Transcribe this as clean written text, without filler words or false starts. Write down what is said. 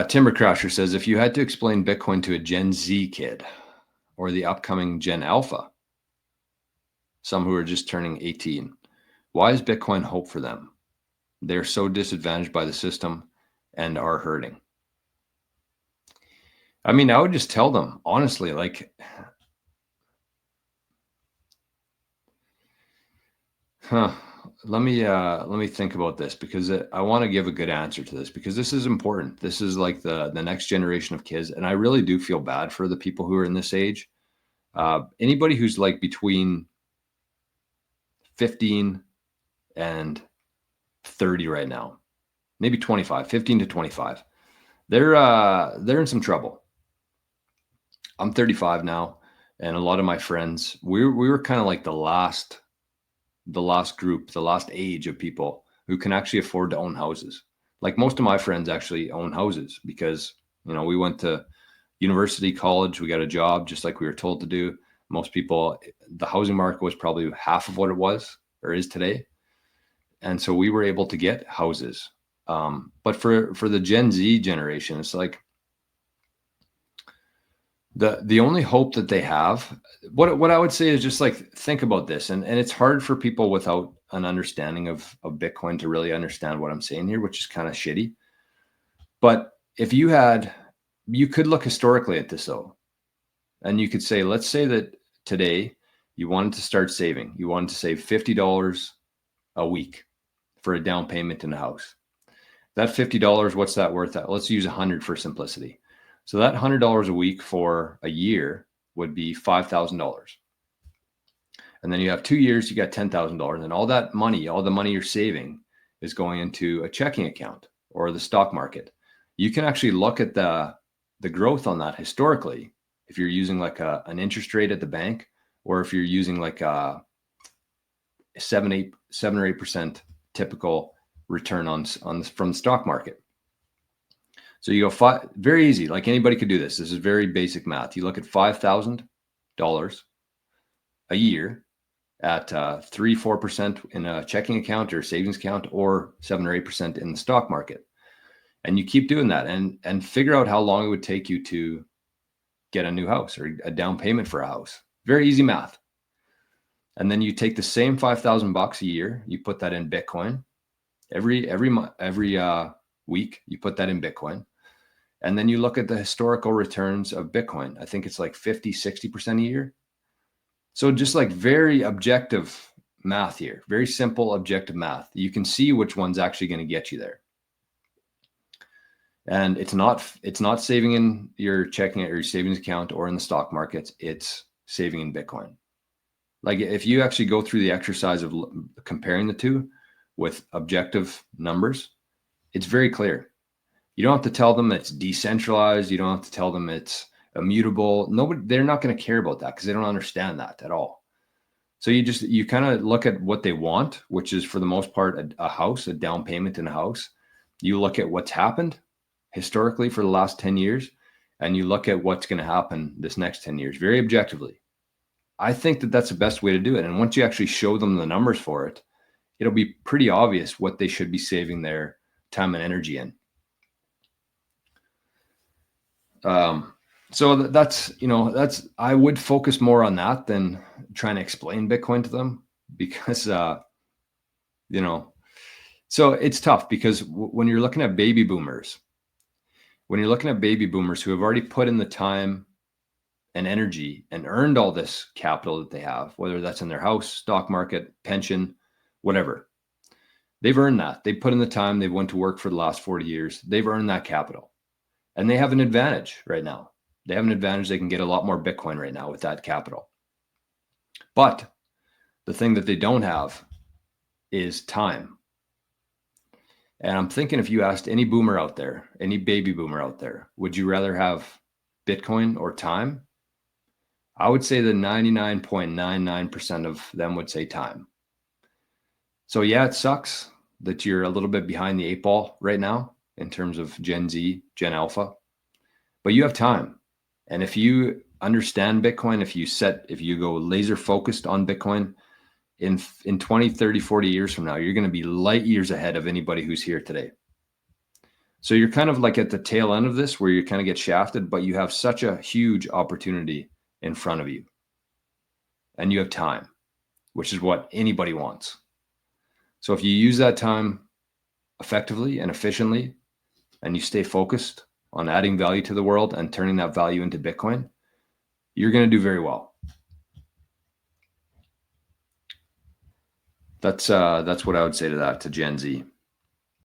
Timber Crasher says, if you had to explain Bitcoin to a Gen Z kid or the upcoming Gen Alpha, some who are just turning 18, why is Bitcoin hope for them? They're so disadvantaged by the system and are hurting. I mean, I would just tell them, honestly, like, let me think about this, because I want to give a good answer to this, because this is important. This is like the next generation of kids, and I really do feel bad for the people who are in this age. Anybody who's like between 15 and 30 right now, maybe 25, 15 to 25, they're in some trouble. I'm 35 now, and a lot of my friends, we were kind of like the last group, the last age of people who can actually afford to own houses. Like, most of my friends actually own houses because, we went to university, college, we got a job just like we were told to do. Most people, the housing market was probably half of what it was or is today. And so we were able to get houses. But for the Gen Z generation, it's like the only hope that they have, what I would say is just like, think about this. And it's hard for people without an understanding of Bitcoin to really understand what I'm saying here, which is kind of shitty. But if you could look historically at this though, and you could say, let's say that today you wanted to start saving. You wanted to save $50 a week for a down payment in a house. That $50, what's that worth? Let's use 100 for simplicity. So that $100 a week for a year would be $5,000. And then you have 2 years, you got $10,000. And all that money, all the money you're saving is going into a checking account or the stock market. You can actually look at the growth on that historically, if you're using like an interest rate at the bank, or if you're using like a 7 or 8% typical return from the stock market. So you go very easy, like anybody could do this. This is very basic math. You look at $5,000 a year at 3-4% in a checking account or savings account, or 7 or 8% in the stock market. And you keep doing that and figure out how long it would take you to get a new house or a down payment for a house. Very easy math. And then you take the same $5,000 a year, you put that in Bitcoin. Every week, you put that in Bitcoin. And then you look at the historical returns of Bitcoin. I think it's like 50-60% a year. So just like very objective math here, very simple objective math. You can see which one's actually going to get you there. And it's not saving in your checking or your savings account or in the stock markets. It's saving in Bitcoin. Like, if you actually go through the exercise of comparing the two with objective numbers, it's very clear. You don't have to tell them it's decentralized. You don't have to tell them it's immutable. They're not going to care about that because they don't understand that at all. So you kind of look at what they want, which is for the most part a house, a down payment in a house. You look at what's happened historically for the last 10 years, and you look at what's going to happen this next 10 years very objectively. I think that that's the best way to do it. And once you actually show them the numbers for it, it'll be pretty obvious what they should be saving their time and energy in. So that's I would focus more on that than trying to explain Bitcoin to them, because, so it's tough, because when you're looking at baby boomers who have already put in the time and energy and earned all this capital that they have, whether that's in their house, stock market, pension, whatever, they've earned that. They put in the time. They've went to work for the last 40 years. They've earned that capital, and they have an advantage right now. They have an advantage. They can get a lot more Bitcoin right now with that capital. But the thing that they don't have is time. And I'm thinking, if you asked any boomer out there, any baby boomer out there, would you rather have Bitcoin or time? I would say that 99.99% of them would say time. So yeah, it sucks that you're a little bit behind the 8 ball right now in terms of Gen Z, Gen Alpha, but you have time. And if you understand Bitcoin, if you go laser focused on Bitcoin, in 20, 30, 40 years from now, you're going to be light years ahead of anybody who's here today. So you're kind of like at the tail end of this where you kind of get shafted, but you have such a huge opportunity in front of you. And you have time, which is what anybody wants. So if you use that time effectively and efficiently, and you stay focused on adding value to the world and turning that value into Bitcoin, you're going to do very well. That's what I would say to that, to Gen Z.